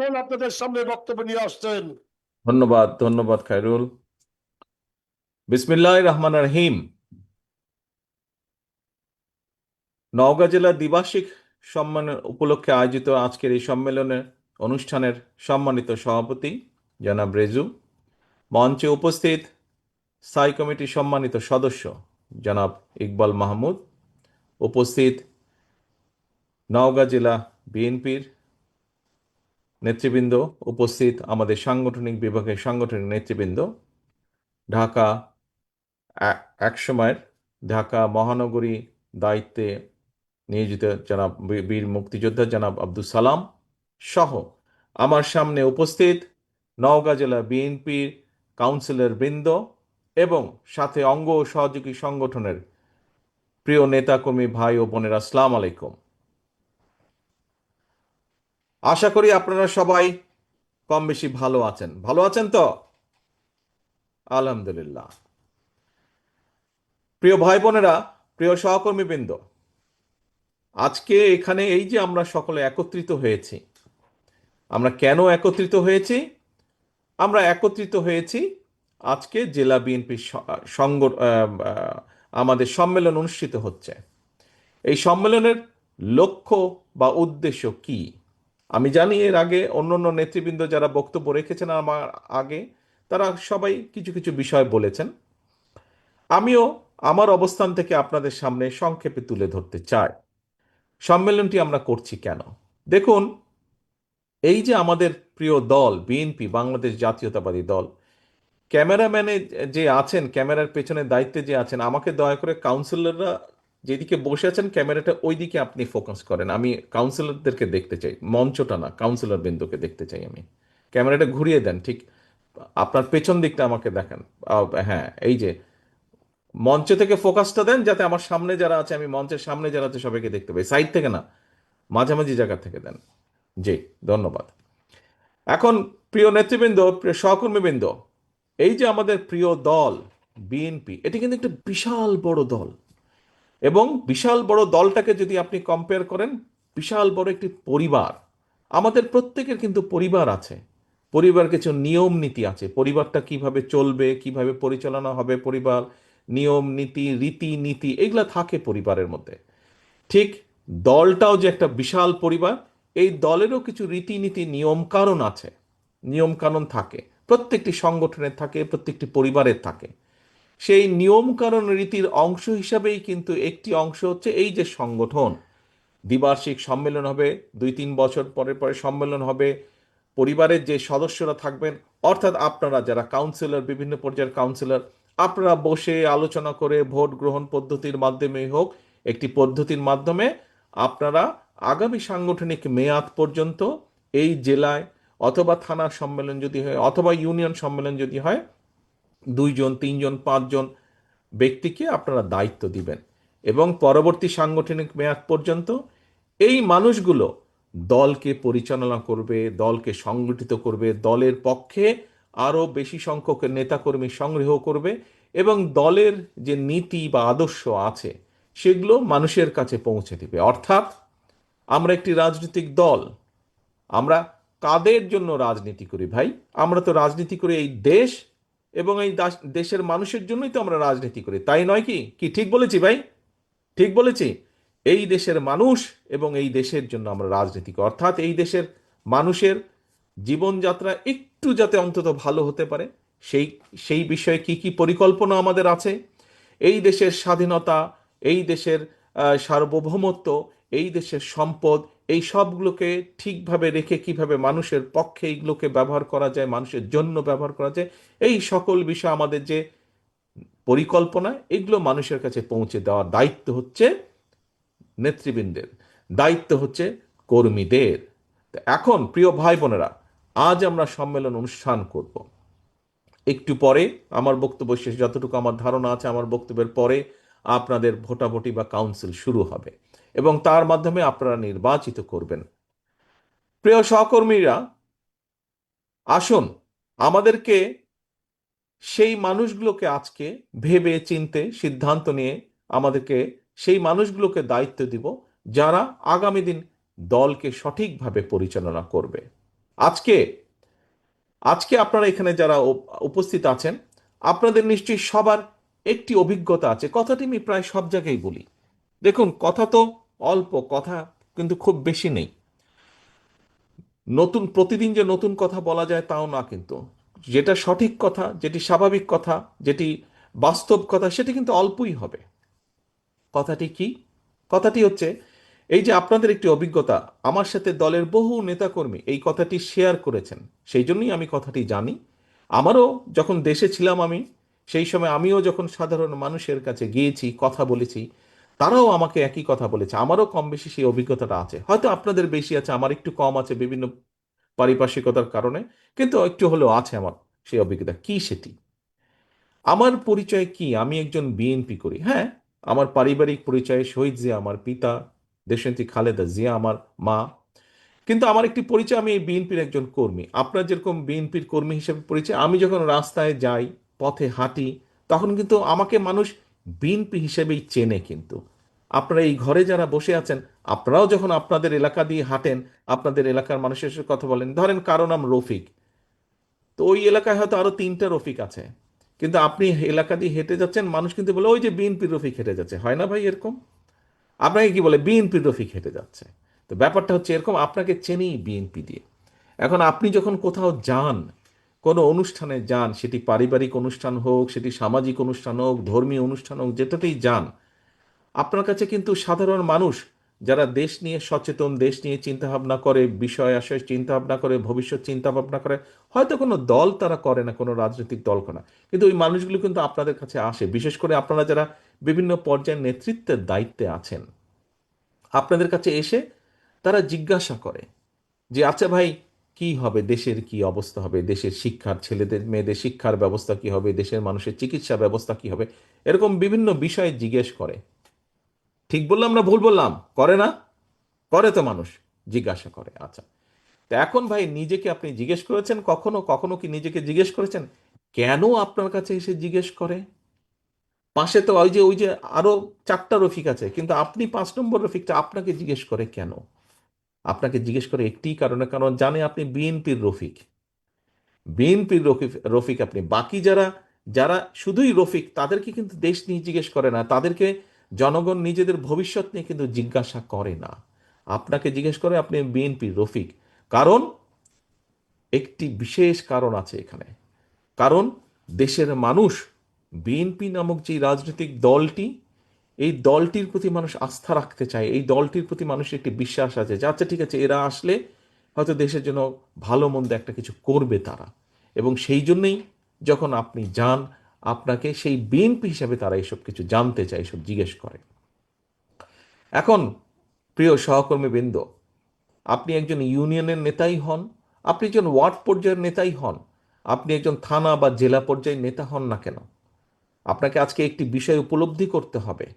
আসুন আপনাদের সামনে বক্তব্য নিয়ে আসছেন। ধন্যবাদ ধন্যবাদ খায়রুল। বিসমিল্লাহির রহমানির রহিম। নওগাঁ জেলা দ্বিবার্ষিক সম্মেলন উপলক্ষে আয়োজিত আজকের এই সম্মেলনের অনুষ্ঠানের সম্মানিত সভাপতি জনাব রেজু, মঞ্চে উপস্থিত স্থায়ী কমিটির সম্মানিত সদস্য জনাব ইকবাল মাহমুদ, উপস্থিত নওগাঁ জেলা বিএনপির নেতৃবৃন্দ, উপস্থিত আমাদের সাংগঠনিক বিভাগের সাংগঠনিক নেতৃবৃন্দ, ঢাকা একসময়ের ঢাকা মহানগরী দায়িত্বে নিয়োজিত জনাব বীর মুক্তিযোদ্ধা জনাব আব্দুল সালাম সহ আমার সামনে উপস্থিত নওগাঁ জেলা বিএনপির কাউন্সিলর বৃন্দ এবং সাথে অঙ্গ ও সহযোগী সংগঠনের প্রিয় নেতাকর্মী ভাই ও বোনেরা, আসসালামু আলাইকুম। আশা করি আপনারা সবাই কম বেশি ভালো আছেন। ভালো আছেন তো? আলহামদুলিল্লাহ। প্রিয় ভাই বোনেরা, প্রিয় সহকর্মীবৃন্দ, আজকে এখানে এই যে আমরা সকলে একত্রিত হয়েছি, আমরা কেন একত্রিত হয়েছি? আমরা একত্রিত হয়েছি আজকে জেলা বিএনপি সংগ আমাদের সম্মেলন অনুষ্ঠিত হচ্ছে। এই সম্মেলনের লক্ষ্য বা উদ্দেশ্য কি? আমি জানি এর আগে অন্যান্য নেতৃবৃন্দ যারা বক্তব্য রেখেছেন আমার আগে, তারা সবাই কিছু কিছু বিষয় বলেছেন। আমিও আমার অবস্থান থেকে আপনাদের সামনে সংক্ষেপে তুলে ধরতে চাই সম্মেলনটি আমরা করছি কেন। দেখুন, এই যে আমাদের প্রিয় দল বিএনপি, বাংলাদেশ জাতীয়তাবাদী দল, ক্যামেরাম্যানে যে আছেন, ক্যামেরার পেছনে দায়িত্বে যে আছেন, আমাকে দয়া করে কাউন্সিলররা যেদিকে বসে আছেন ক্যামেরাটা ওই দিকে আপনি ফোকাস করেন। আমি কাউন্সিলরদেরকে দেখতে চাই, মঞ্চটা না, কাউন্সিলর বিন্দুকে দেখতে চাই আমি। ক্যামেরাটা ঘুরিয়ে দেন, ঠিক আপনার পেছন দিকটা আমাকে দেখান। হ্যাঁ, এই যে মঞ্চ থেকে ফোকাসটা দেন, যাতে আমার সামনে যারা আছে, আমি মঞ্চের সামনে যারা আছে সবাইকে দেখতে পাই, সাইড থেকে না, মাঝামাঝি জায়গা থেকে দেন। জি, ধন্যবাদ। এখন প্রিয় নেতৃবৃন্দ, প্রিয় সহকর্মীবৃন্দ, এই যে আমাদের প্রিয় দল বিএনপি, এটি কিন্তু একটা বিশাল বড় দল, এবং বিশাল বড় দলটাকে যদি আপনি কম্পেয়ার করেন, বিশাল বড় একটি পরিবার। আমাদের প্রত্যেকের কিন্তু পরিবার আছে, পরিবার কিছু নিয়ম নীতি আছে, পরিবারটা কিভাবে চলবে, কিভাবে পরিচালনা হবে পরিবার, নিয়ম নীতি, রীতি নীতি, এগুলা থাকে পরিবারের মধ্যে। ঠিক দলটাও যে একটা বিশাল পরিবার, এই দলেরও কিছু রীতিনীতি নিয়ম কানুন আছে, নিয়ম কানুন থাকে, প্রত্যেকটি সংগঠনের থাকে, প্রত্যেকটি পরিবারের থাকে। সেই নিয়ম কানুন রীতির অংশ হিসাবেই কিন্তু একটি অংশ হচ্ছে এই যে সংগঠন। দ্বিবার্ষিক সম্মেলন হবে, 2-3 বছর পরে পরে সম্মেলন হবে, পরিবারের যে সদস্যরা থাকবেন, অর্থাৎ আপনারা যারা কাউন্সিলর, বিভিন্ন পর্যায়ের কাউন্সিলর, আপনারা বসে আলোচনা করে ভোট গ্রহণ পদ্ধতির মাধ্যমে হোক, একটি পদ্ধতির মাধ্যমে আপনারা আগামী সাংগঠনিক মেয়াদ পর্যন্ত এই জেলায় অথবা থানা সম্মেলন যদি হয় অথবা ইউনিয়ন সম্মেলন যদি হয়, 2 জন 3 জন 5 জন ব্যক্তিকে আপনারা দায়িত্ব দিবেন, এবং পরবর্তী সাংগঠনিক মেয়াদ পর্যন্ত এই মানুষগুলো দলকে পরিচালনা করবে, দলকে সংগঠিত করবে, দলের পক্ষে আরও বেশি সংখ্যক নেতাকর্মী সংগ্রহ করবে, এবং দলের যে নীতি বা আদর্শ আছে সেগুলো মানুষের কাছে পৌঁছে দিবে। অর্থাৎ আমরা একটি রাজনৈতিক দল, আমরা কাদের জন্য রাজনীতি করি ভাই? আমরা তো রাজনীতি করি এই দেশ এবং এই দেশের মানুষের জন্যই তো আমরা রাজনীতি করি, তাই নয় কি? কি ঠিক বলেছি ভাই? ঠিক বলেছি? এই দেশের মানুষ এবং এই দেশের জন্য আমরা রাজনীতি করি, অর্থাৎ এই দেশের মানুষের জীবনযাত্রা একটু যাতে অন্তত ভালো হতে পারে, সেই সেই বিষয়ে কি কি পরিকল্পনা আমাদের আছে, এই দেশের স্বাধীনতা, এই দেশের সার্বভৌমত্ব, এই দেশের সম্পদ, এই সবগুলোকে ঠিকভাবে রেখে কিভাবে মানুষের পক্ষে এইগুলোকে ব্যবহার করা যায়, মানুষের জন্য ব্যবহার করা যায়, এই সকল বিষয় আমাদের যে পরিকল্পনা, এগুলো মানুষের কাছে পৌঁছে দেওয়ার দায়িত্ব হচ্ছে নেতৃবৃন্দের, দায়িত্ব হচ্ছে কর্মীদের। এখন প্রিয় ভাই বোনেরা, আজ আমরা সম্মেলন অনুষ্ঠান করব। একটু পরে আমার বক্তব্য শেষ, যতটুকু আমার ধারণা আছে, আমার বক্তব্যের পরে আপনাদের ভোটাভুটি বা কাউন্সিল শুরু হবে, এবং তার মাধ্যমে আপনারা নির্বাচিত করবেন। প্রিয় সহকর্মীরা, আসুন আমাদেরকে সেই মানুষগুলোকে আজকে ভেবে চিনতে সিদ্ধান্ত নিয়ে আমাদেরকে সেই মানুষগুলোকে দায়িত্ব দিব, যারা আগামী দিন দলকে সঠিকভাবে পরিচালনা করবে। আজকে আজকে আপনারা এখানে যারা উপস্থিত আছেন, আপনাদের নিশ্চয়ই সবার একটি অভিজ্ঞতা আছে। কথাটি আমি প্রায় সব জায়গায় বলি। দেখুন, কথা তো অল্প, কথা কিন্তু খুব বেশি নেই। নতুন প্রতিদিন যে নতুন কথা বলা যায় তাও না, কিন্তু যেটা সঠিক কথা, যেটি স্বাভাবিক কথা, যেটি বাস্তব কথা, সেটি কিন্তু অল্পই হবে। কথাটি কি? কথাটি হচ্ছে এই যে আপনাদের একটি অভিজ্ঞতা, আমার সাথে দলের বহু নেতাকর্মী এই কথাটি শেয়ার করেছেন, সেই জন্যই আমি কথাটি জানি। আমারও যখন দেশে ছিলাম আমি, সেই সময় আমিও যখন সাধারণ মানুষের কাছে গিয়েছি, কথা বলেছি, তারাও আমাকে একই কথা বলেছে। আমারও কম বেশি সেই অভিজ্ঞতাটা আছে, হয়তো আপনাদের বেশি আছে, আমার একটু কম আছে বিভিন্ন পারিপার্শ্বিকতার কারণে, কিন্তু একটু হলেও আছে আমার সেই অভিজ্ঞতা। কি সেটি? আমার পরিচয় কি? আমি একজন বিএনপি করি, হ্যাঁ। আমার পারিবারিক পরিচয় শহীদ জিয়া আমার পিতা, দেশনেত্রী খালেদা জিয়া আমার মা। কিন্তু আমার একটি পরিচয়, আমি বিএনপির একজন কর্মী। আপনার যেরকম বিএনপির কর্মী হিসেবে পরিচয়, আমি যখন রাস্তায় যাই, পথে হাঁটি, তখন কিন্তু আমাকে মানুষ বিএনপি হিসেবেই চেনে। কিন্তু আপনারা এই ঘরে যারা বসে আছেন, আপনারাও যখন আপনাদের এলাকা দিয়ে হাঁটেন, আপনাদের এলাকার মানুষের সাথে কথা বলেন, ধরেন কারো নাম রফিক, তো ওই এলাকায় হয়তো আরো 3টা রফিক আছে, কিন্তু আপনি এলাকা দিয়ে হেঁটে যাচ্ছেন, মানুষ কিন্তু বলে ওই যে বিএনপির রফিক হেঁটে যাচ্ছে। হয় না ভাই এরকম? আপনাকে কি বলে? বিএনপির রফিক হেঁটে যাচ্ছে। তো ব্যাপারটা হচ্ছে এরকম, আপনাকে চেনেই বিএনপি দিয়ে। এখন আপনি যখন কোথাও যান, কোনো অনুষ্ঠানে যান, সেটি পারিবারিক অনুষ্ঠান হোক, সেটি সামাজিক অনুষ্ঠান হোক, ধর্মীয় অনুষ্ঠান হোক, যেটাতেই যান, আপনার কাছে কিন্তু সাধারণ মানুষ যারা দেশ নিয়ে সচেতন, দেশ নিয়ে চিন্তাভাবনা করে, বিষয় আশয় চিন্তাভাবনা করে, ভবিষ্যৎ চিন্তাভাবনা করে, হয়তো কোনো দল তারা করে না, কোনো রাজনৈতিক দল করে না, কিন্তু ওই মানুষগুলো কিন্তু আপনাদের কাছে আসে। বিশেষ করে আপনারা যারা বিভিন্ন পর্যায়ের নেতৃত্বের দায়িত্বে আছেন, আপনাদের কাছে এসে তারা জিজ্ঞাসা করে যে আচ্ছা ভাই, কি হবে, দেশের কি অবস্থা হবে, দেশের শিক্ষার, ছেলেদের মেয়েদের শিক্ষার ব্যবস্থা কি হবে, দেশের মানুষের চিকিৎসা ব্যবস্থা কি হবে, এরকম বিভিন্ন বিষয়ে জিজ্ঞেস করে। ঠিক বললাম না ভুল বললাম? করে না? করে তো মানুষ, জিজ্ঞাসা করে। আচ্ছা, তো এখন ভাই, নিজেকে আপনি জিজ্ঞেস করেছেন কখনো? কখনো কি নিজেকে জিজ্ঞেস করেছেন কেন আপনার কাছে এসে জিজ্ঞেস করে? পাশে তো ওই যে আরো 4টা রফিক আছে, কিন্তু আপনি 5 নম্বর রফিকটা আপনাকে জিজ্ঞেস করে কেন? আপনাকে জিজ্ঞেস করে একটি কারণে, কারণ জানে আপনি বিএনপির রফিক। বিএনপির রফিক রফিক আপনি। বাকি যারা যারা শুধুই রফিক, তাদেরকে কিন্তু দেশ নিয়ে জিজ্ঞেস করে না, তাদেরকে জনগণ নিজেদের ভবিষ্যৎ নিয়ে কিন্তু জিজ্ঞাসা করে না। আপনাকে জিজ্ঞেস করে আপনি বিএনপির রফিক। কারণ একটি বিশেষ কারণ আছে এখানে। কারণ দেশের মানুষ বিএনপি নামক যে রাজনৈতিক দলটি, এই দলটির প্রতি মানুষ আস্থা রাখতে চায়, এই দলটির প্রতি মানুষের একটি বিশ্বাস আছে যে আচ্ছা ঠিক আছে, এরা আসলে হয়তো দেশের জন্য ভালো মন্দ একটা কিছু করবে তারা। এবং সেই জন্যই যখন আপনি যান, আপনাকে সেই বিএনপি হিসাবে তারা এইসব কিছু জানতে চায়, এসব জিজ্ঞেস করে। এখন প্রিয় সহকর্মীবৃন্দ, আপনি একজন ইউনিয়নের নেতাই হন, আপনি একজন ওয়ার্ড পর্যায়ের নেতাই হন, আপনি একজন থানা বা জেলা পর্যায়ের নেতা হন না কেন, আপনাকে আজকে একটি বিষয় উপলব্ধি করতে হবে,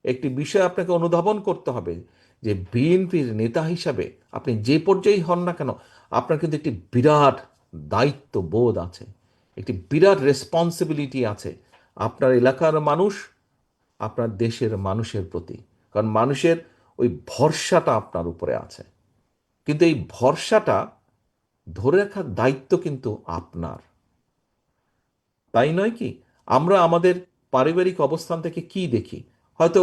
একটি বিষয় আপনাকে অনুধাবন করতে হবে যে বিএনপির নেতা হিসাবে আপনি যে পর্যায়েই হন না কেন, আপনার কিন্তু একটি বিরাট দায়িত্ব বোধ আছে, একটি বিরাট রেসপন্সিবিলিটি আছে আপনার এলাকার মানুষ, আপনার দেশের মানুষের প্রতি। কারণ মানুষের ওই ভরসাটা আপনার উপরে আছে, কিন্তু এই ভরসাটা ধরে রাখার দায়িত্ব কিন্তু আপনার। তাই নয় কি? আমরা আমাদের পারিবারিক অবস্থান থেকে কি দেখি? হয়তো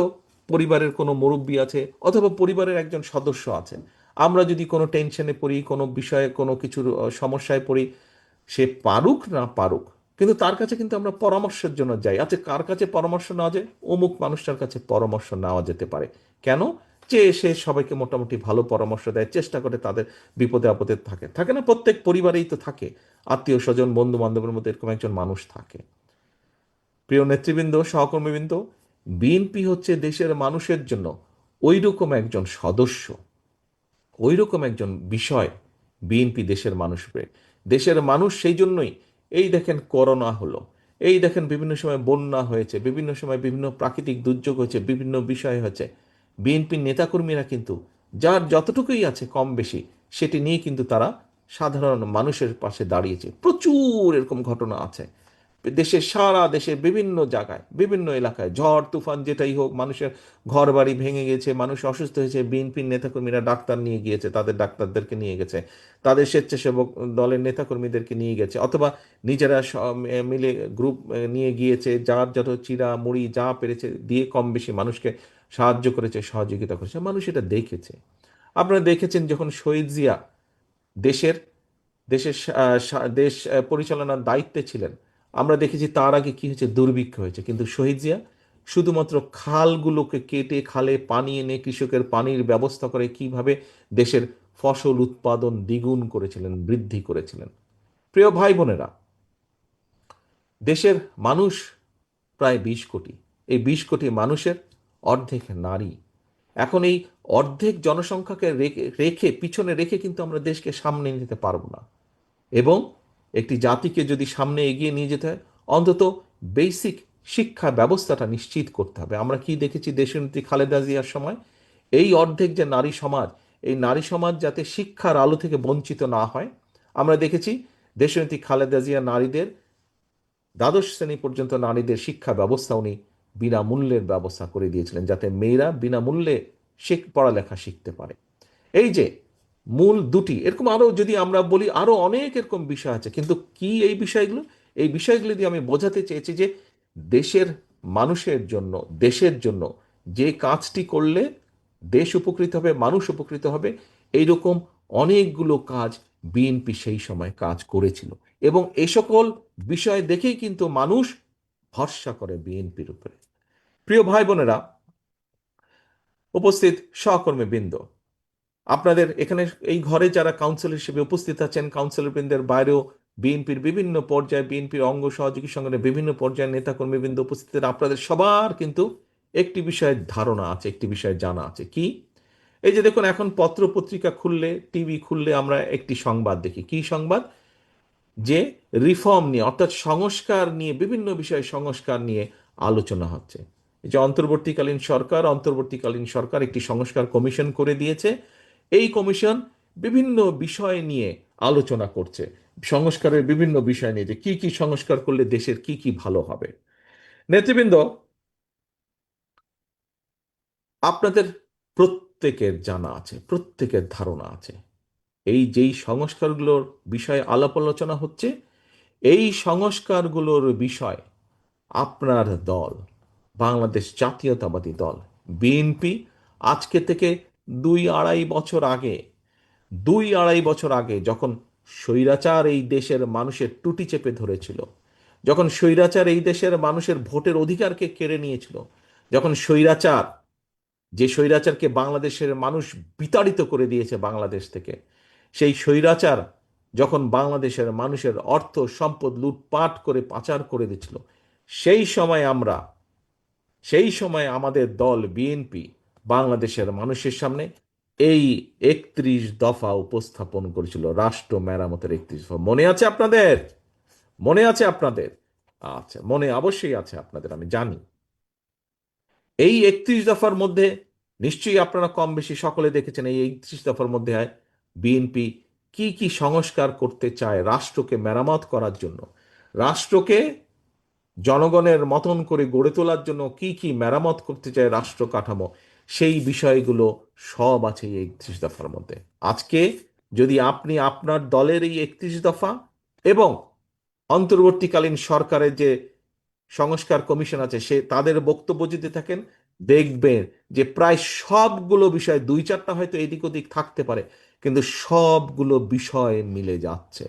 পরিবারের কোনো মুরব্বী আছে, অথবা পরিবারের একজন সদস্য আছেন, আমরা যদি কোনো টেনশনে পড়ি, কোনো বিষয়ে কোনো কিছুর সমস্যায় পড়ি, সে পারুক না পারুক, কিন্তু তার কাছে কিন্তু আমরা পরামর্শের জন্য যাই। আচ্ছা, কার কাছে পরামর্শ নেওয়া যায়? অমুক মানুষটার কাছে পরামর্শ নেওয়া যেতে পারে। কেন? যে সে সবাইকে মোটামুটি ভালো পরামর্শ দেয়, চেষ্টা করে, তাদের বিপদে আপদে থাকে থাকে না? প্রত্যেক পরিবারেই তো থাকে আত্মীয় স্বজন, বন্ধু বান্ধবের মধ্যে এরকম একজন মানুষ থাকে। প্রিয় নেতৃবৃন্দ, সহকর্মীবৃন্দ, বিএনপি হচ্ছে দেশের মানুষের জন্য ওই রকম একজন সদস্য, ওই রকম একজন বিষয়। বিএনপি দেশের মানুষকে, দেশের মানুষ সেই জন্যই, এই দেখেন করোনা হলো, এই দেখেন বিভিন্ন সময় বন্যা হয়েছে, বিভিন্ন সময় বিভিন্ন প্রাকৃতিক দুর্যোগ হয়েছে, বিভিন্ন বিষয় হয়েছে, বিএনপির নেতাকর্মীরা কিন্তু যার যতটুকুই আছে কম বেশি, সেটি নিয়ে কিন্তু তারা সাধারণ মানুষের পাশে দাঁড়িয়েছে। প্রচুর এরকম ঘটনা আছে, দেশের সারা দেশের বিভিন্ন জায়গায় বিভিন্ন এলাকায় ঝড় তুফান যেটাই হোক, মানুষের ঘর বাড়ি ভেঙে গেছে, মানুষ অসুস্থ হয়েছে, বিএনপির নেতাকর্মীরা ডাক্তার নিয়ে গিয়েছে, তাদের ডাক্তারদেরকে নিয়ে গেছে, তাদের স্বেচ্ছাসেবক দলের নেতাকর্মীদেরকে নিয়ে গেছে, অথবা নিজেরা মিলে গ্রুপ নিয়ে গিয়েছে, যার যত চিরা মুড়ি যা পেরেছে দিয়ে কম বেশি মানুষকে সাহায্য করেছে, সহযোগিতা করেছে, মানুষ এটা দেখেছে। আপনারা দেখেছেন যখন শহীদ জিয়া দেশের দেশের দেশ পরিচালনার দায়িত্বে ছিলেন, আমরা দেখেছি তার আগে কি হয়েছে, দুর্ভিক্ষ হয়েছে, কিন্তু শহীদ জিয়া শুধুমাত্র খালগুলোকে কেটে খালে পানি এনে কৃষকের পানির ব্যবস্থা করে কিভাবে দেশের ফসল উৎপাদন দ্বিগুণ করেছিলেন, বৃদ্ধি করেছিলেন। প্রিয় ভাই বোনেরা, দেশের মানুষ প্রায় 20 কোটি। এই 20 কোটি মানুষের অর্ধেক নারী। এখন এই অর্ধেক জনসংখ্যাকে রেখে পিছনে রেখে কিন্তু আমরা দেশকে সামনে নিতে পারবো না। এবং একটি জাতিকে যদি সামনে এগিয়ে নিয়ে যেতে হয়, অন্তত বেসিক শিক্ষা ব্যবস্থাটা নিশ্চিত করতে হবে। আমরা কি দেখেছি দেশনেত্রী খালেদা জিয়ার সময়, এই অর্ধেক যে নারী সমাজ, এই নারী সমাজ যাতে শিক্ষার আলো থেকে বঞ্চিত না হয়, আমরা দেখেছি দেশনেত্রী খালেদা জিয়া নারীদের দ্বাদশ শ্রেণী পর্যন্ত নারীদের শিক্ষা ব্যবস্থা উনি বিনামূল্যের ব্যবস্থা করে দিয়েছিলেন, যাতে মেয়েরা বিনামূল্যে পড়ালেখা শিখতে পারে। এই যে মূল দুটি, এরকম আরো যদি আমরা বলি আরো অনেক এরকম বিষয় আছে, কিন্তু কি এই বিষয়গুলো, এই বিষয়গুলো দিয়ে আমি বোঝাতে চেয়েছি যে দেশের মানুষের জন্য, দেশের জন্য যে কাজটি করলে দেশ উপকৃত হবে, মানুষ উপকৃত হবে, এইরকম অনেকগুলো কাজ বিএনপি সেই সময় কাজ করেছিল। এবং এই সকল বিষয় দেখেই কিন্তু মানুষ ভরসা করে বিএনপির উপরে। প্রিয় ভাই বোনেরা, উপস্থিত সহকর্মী বৃন্দ, আপনাদের এখানে এই ঘরে যারা কাউন্সিলর হিসেবে উপস্থিত আছেন, কাউন্সিলর বৃন্দের বাইরেও বিএনপির বিভিন্ন পর্যায়ে, বিএনপির অঙ্গ সহযোগী সংগঠনের বিভিন্ন পর্যায়ে নেতাকর্মী বৃন্দ উপস্থিত, আপনাদের সবার কিন্তু একটি বিষয়ের ধারণা আছে, একটি বিষয় জানা আছে। কি? এই যে দেখুন, এখন পত্র পত্রিকা খুললে, টিভি খুললে আমরা একটি সংবাদ দেখি। কি সংবাদ? যে রিফর্ম নিয়ে, অর্থাৎ সংস্কার নিয়ে, বিভিন্ন বিষয়ে সংস্কার নিয়ে আলোচনা হচ্ছে। এই যে অন্তর্বর্তীকালীন সরকার একটি সংস্কার কমিশন করে দিয়েছে। এই কমিশন বিভিন্ন বিষয় নিয়ে আলোচনা করছে, সংস্কারের বিভিন্ন বিষয় নিয়ে, যে কি কি সংস্কার করলে দেশের কি কি ভালো হবে। নেতৃবৃন্দ, আপনাদের প্রত্যেকের জানা আছে, প্রত্যেকের ধারণা আছে, এই যেই সংস্কারগুলোর বিষয়ে আলাপ আলোচনা হচ্ছে, এই সংস্কারগুলোর বিষয় আপনার দল, বাংলাদেশ জাতীয়তাবাদী দল বিএনপি, আজকে থেকে 2-2.5 বছর আগে যখন স্বৈরাচার এই দেশের মানুষের টুটি চেপে ধরেছিল, যখন স্বৈরাচার এই দেশের মানুষের ভোটের অধিকারকে কেড়ে নিয়েছিল, যখন যে স্বৈরাচারকে বাংলাদেশের মানুষ বিতাড়িত করে দিয়েছে বাংলাদেশ থেকে, সেই স্বৈরাচার যখন বাংলাদেশের মানুষের অর্থ সম্পদ লুটপাট করে পাচার করে দিচ্ছিল, সেই সময় আমাদের দল বিএনপি বাংলাদেশের মানুষের সামনে এই 31 দফা উপস্থাপন করেছিল, রাষ্ট্র মেরামতের 31 দফা। মনে আছে আপনাদের? মনে আছে আপনাদের? আচ্ছা, মনে অবশ্যই আছে আপনাদের, আমি জানি। এই 31 দফার মধ্যে নিশ্চয়ই আপনারা কম বেশি সকলে দেখেছেন, এই 31 দফার মধ্যে বিএনপি কি কি সংস্কার করতে চায় রাষ্ট্রকে মেরামত করার জন্য, রাষ্ট্রকে জনগণের মতন করে গড়ে তোলার জন্য কি কি মেরামত করতে চায় রাষ্ট্র কাঠামো, সেই বিষয়গুলো সব আছে এই 31 দফার মধ্যে। আজকে যদি আপনি আপনার দলের এই 31 দফা এবং অন্তর্বর্তীকালীন সরকারের যে সংস্কার কমিশন আছে তাদের বক্তব্য যদি থাকেন, দেখবেন যে প্রায় সবগুলো বিষয়, 2-4টা হয়তো এদিক ওদিক থাকতে পারে, কিন্তু সবগুলো বিষয় মিলে যাচ্ছে।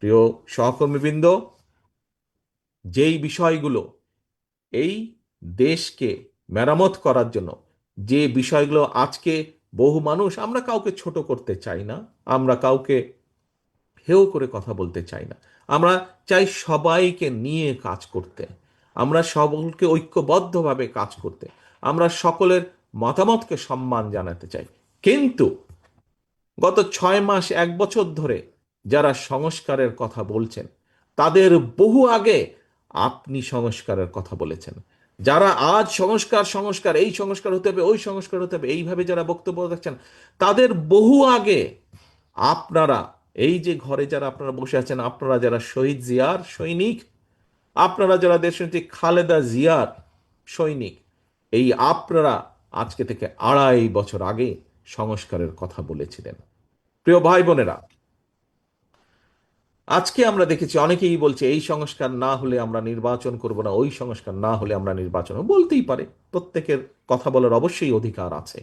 প্রিয় সহকর্মীবৃন্দ, যেই বিষয়গুলো এই দেশকে মেরামত করার জন্য, যে বিষয়গুলো আজকে বহু মানুষ, আমরা কাউকে ছোট করতে চাই না, আমরা কাউকে হেও করে কথা বলতে চাই না, আমরা চাই সবাইকে নিয়ে কাজ করতে, আমরা সকলকে ঐক্যবদ্ধভাবে কাজ করতে, আমরা সকলের মতামতকে সম্মান জানাতে চাই। কিন্তু গত 6 মাস 1 বছর ধরে যারা সংস্কারের কথা বলছেন, তাদের বহু আগে আপনি সংস্কারের কথা বলেছেন। যারা আজ সংস্কার সংস্কার, এই সংস্কার হতে হবে, ওই সংস্কার হতে হবে, এইভাবে যারা বক্তব্য রাখছেন, তাদের বহু আগে আপনারা, এই যে ঘরে যারা আপনারা বসে আছেন, আপনারা যারা শহীদ জিয়ার সৈনিক, আপনারা যারা দেশনেত্রী খালেদা জিয়ার সৈনিক, এই আপনারা আজকে থেকে 2.5 বছর আগে সংস্কারের কথা বলেছিলেন। প্রিয় ভাই বোনেরা, আজকে আমরা দেখেছি অনেকেই বলছে এই সংস্কার না হলে আমরা নির্বাচন করব না, ওই সংস্কার না হলে আমরা নির্বাচন, বলতেই পারে, প্রত্যেকের কথা বলার অবশ্যই অধিকার আছে।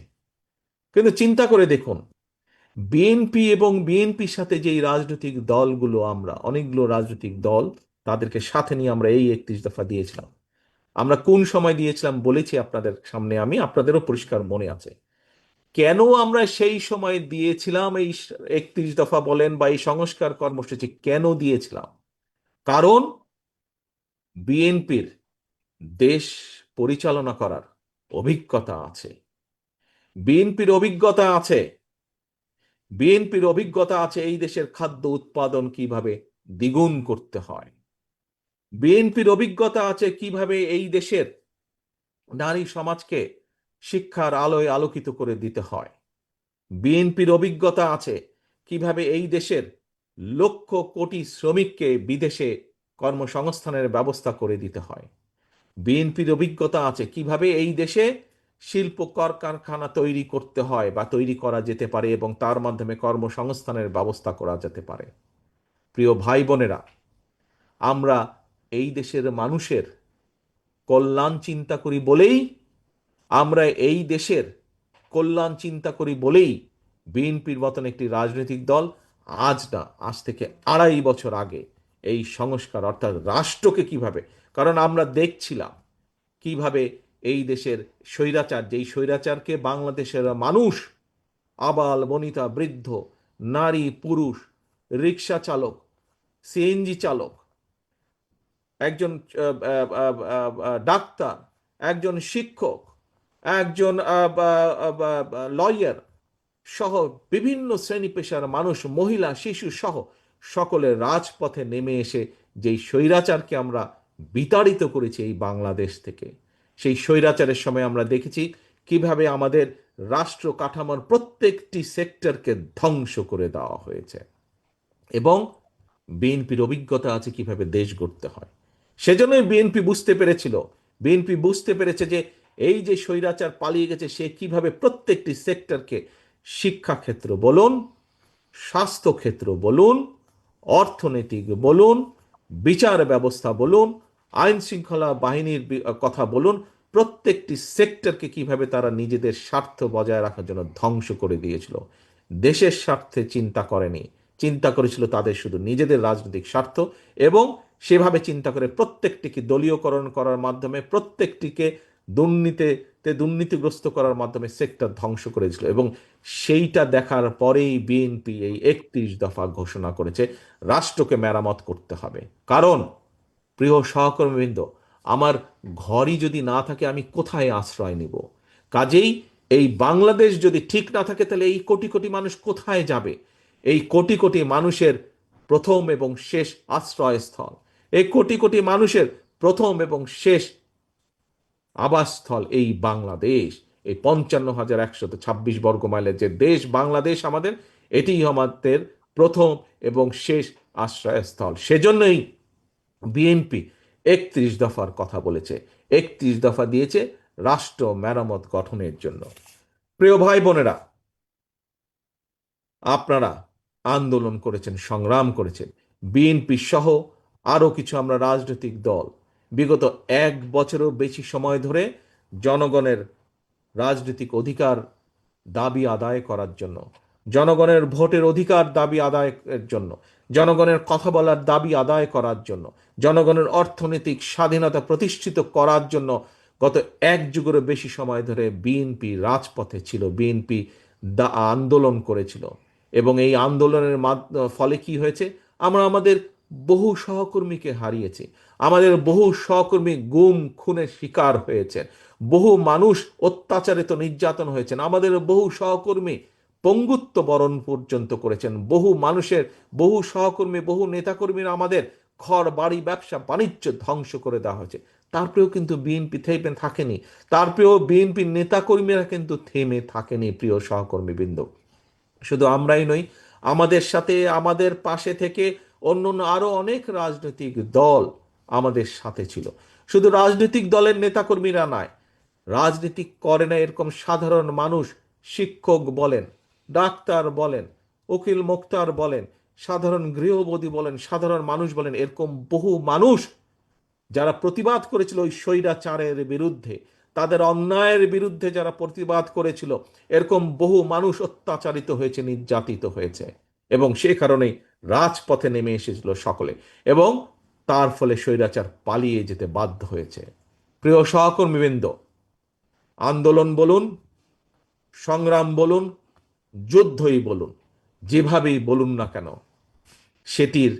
কিন্তু চিন্তা করে দেখুন, বিএনপি এবং বিএনপির সাথে যেই রাজনৈতিক দলগুলো, আমরা অনেকগুলো রাজনৈতিক দল, তাদেরকে সাথে নিয়ে আমরা এই 31 দফা দিয়েছিলাম। আমরা কোন সময় দিয়েছিলাম বলেছি আপনাদের সামনে, আমি আপনাদেরও পরিষ্কার মনে আছে। কেন আমরা সেই সময় দিয়েছিলাম এই 31 দফা বলেন বা এই সংস্কার কর্মসূচি কেন দিয়েছিলাম? কারণ বিএনপির দেশ পরিচালনা করার অভিজ্ঞতা আছে, বিএনপির অভিজ্ঞতা আছে, বিএনপির অভিজ্ঞতা আছে এই দেশের খাদ্য উৎপাদন কিভাবে দ্বিগুণ করতে হয়। বিএনপির অভিজ্ঞতা আছে কিভাবে এই দেশের নারী সমাজকে শিক্ষার আলোয় আলোকিত করে দিতে হয়। বিএনপির অভিজ্ঞতা আছে কিভাবে এই দেশের লক্ষ কোটি শ্রমিককে বিদেশে কর্মসংস্থানের ব্যবস্থা করে দিতে হয়। বিএনপির অভিজ্ঞতা আছে কিভাবে এই দেশে শিল্প কলকারখানা তৈরি করতে হয় বা তৈরি করা যেতে পারে এবং তার মাধ্যমে কর্মসংস্থানের ব্যবস্থা করা যেতে পারে। প্রিয় ভাই বোনেরা, আমরা এই দেশের মানুষের কল্যাণ চিন্তা করি বলেই, আমরা এই দেশের কল্যাণ চিন্তা করি বলেই বিএনপির মতন একটি রাজনৈতিক দল আজ না, আজ থেকে 2.5 বছর আগে এই সংস্কার অর্থাৎ রাষ্ট্রকে কিভাবে, কারণ আমরা দেখছিলাম কিভাবে এই দেশের স্বৈরাচার, যেই স্বৈরাচারকে বাংলাদেশের মানুষ, আবাল বনিতা বৃদ্ধ, নারী পুরুষ, রিক্সা চালক, সিএনজি চালক, একজন ডাক্তার, একজন শিক্ষক, একজন লয়ার সহ বিভিন্ন শ্রেণী পেশার মানুষ, মহিলা শিশু সহ সকলের রাজপথে নেমে এসে যেই স্বৈরাচারকে আমরা বিতাড়িত করেছি এই বাংলাদেশ থেকে, সেই স্বৈরাচারের সময় আমরা দেখেছি কিভাবে আমাদের রাষ্ট্র কাঠামোর প্রত্যেকটি সেক্টরকে ধ্বংস করে দেওয়া হয়েছে। এবং বিএনপির অভিজ্ঞতা আছে কিভাবে দেশ গড়তে হয়। সেজন্যই বিএনপি বুঝতে পেরেছিল, বিএনপি বুঝতে পেরেছে যে এই যে স্বৈরাচার পালিয়ে গেছে সে কিভাবে প্রত্যেকটি সেক্টরকে, শিক্ষাক্ষেত্র বলুন, স্বাস্থ্যক্ষেত্র বলুন, অর্থনৈতিক বলুন, বিচার ব্যবস্থা বলুন, আইন শৃঙ্খলা বাহিনীর কথা বলুন, প্রত্যেকটি সেক্টরকে কিভাবে তারা নিজেদের স্বার্থ বজায় রাখার জন্য ধ্বংস করে দিয়েছিল। দেশের স্বার্থে চিন্তা করেনি, চিন্তা করেছিল তাদের শুধু নিজেদের রাজনৈতিক স্বার্থ, এবং সেভাবে চিন্তা করে প্রত্যেকটিকে দলীয়করণ করার মাধ্যমে, প্রত্যেকটিকে দুর্নীতিগ্রস্ত করার মাধ্যমে সেক্টর ধ্বংস করেছিল। এবং সেইটা দেখার পরেই বিএনপি এই 31 দফা ঘোষণা করেছে রাষ্ট্রকে মেরামত করতে হবে। কারণ প্রিয় সহকর্মীবৃন্দ, আমার ঘরই যদি না থাকে আমি কোথায় আশ্রয় নিব? কাজেই এই বাংলাদেশ যদি ঠিক না থাকে তাহলে এই কোটি কোটি মানুষ কোথায় যাবে? এই কোটি কোটি মানুষের প্রথম এবং শেষ আশ্রয়স্থল, এই কোটি কোটি মানুষের প্রথম এবং শেষ আবাসস্থল এই বাংলাদেশ, এই 55,126 বর্গ মাইলের যে দেশ বাংলাদেশ আমাদের, এটিই আমাদের প্রথম এবং শেষ আশ্রয়স্থল। সেজন্যই বিএনপি 31 দফার কথা বলেছে, 31 দফা দিয়েছে রাষ্ট্র মেরামত গঠনের জন্য। প্রিয় ভাই বোনেরা, আপনারা আন্দোলন করেছেন, সংগ্রাম করেছেন, বিএনপি সহ আরো কিছু আমরা রাজনৈতিক দল বিগত 1 বছরেরও বেশি সময় ধরে জনগণের রাজনৈতিক অধিকার দাবি আদায় করার জন্য, জনগণের ভোটের অধিকার দাবি আদায়ের জন্য, জনগণের কথা বলার দাবি আদায় করার জন্য, জনগণের অর্থনৈতিক স্বাধীনতা প্রতিষ্ঠিত করার জন্য গত 1 যুগেরও বেশি সময় ধরে বিএনপি রাজপথে ছিল, বিএনপি আন্দোলন করেছিল। এবং এই আন্দোলনের ফলে কি হয়েছে? আমরা আমাদের বহু সহকর্মীকে হারিয়েছি, আমাদের বহু সহকর্মী গুম খুনের শিকার হয়েছে, বহু মানুষ অত্যাচারিত নির্যাতন হয়েছেন, আমাদের বহু সহকর্মী পঙ্গুত্ব বরণ পর্যন্ত করেছেন, বহু মানুষের, বহু সহকর্মী, বহু নেতাকর্মীরা আমাদের ঘর বাড়ি ব্যবসা বাণিজ্য ধ্বংস করে দেওয়া হয়েছে। তারপরেও কিন্তু বিএনপি থেমে থাকেনি, তারপরেও বিএনপির নেতাকর্মীরা কিন্তু থেমে থাকেনি। প্রিয় সহকর্মীবৃন্দ, শুধু আমরাই নই, আমাদের সাথে, আমাদের পাশে থেকে অন্য অন্য আরো অনেক রাজনৈতিক দল আমাদের সাথে ছিল। শুধু রাজনৈতিক দলের নেতাকর্মীরা নয়, রাজনীতি করে না এরকম সাধারণ মানুষ, শিক্ষক বলেন, ডাক্তার বলেন, উকিল মোক্তার বলেন, সাধারণ গৃহবধূ বলেন, সাধারণ মানুষ বলেন, এরকম বহু মানুষ যারা প্রতিবাদ করেছিল ওই স্বৈরাচারের বিরুদ্ধে, তাদের অন্যায়ের বিরুদ্ধে যারা প্রতিবাদ করেছিল, এরকম বহু মানুষ অত্যাচারিত হয়েছে, নির্যাতিত হয়েছে, এবং সে কারণেই রাজপথে নেমে এসেছিল সকলে, এবং তার ফলে স্বৈরাচার পালিয়ে যেতে বাধ্য হয়েছে। প্রিয় সহকর্মীবৃন্দ, আন্দোলন বলুন, সংগ্রাম বলুন, যুদ্ধই বলুন, যেভাবেই বলুন না কেন, সেটির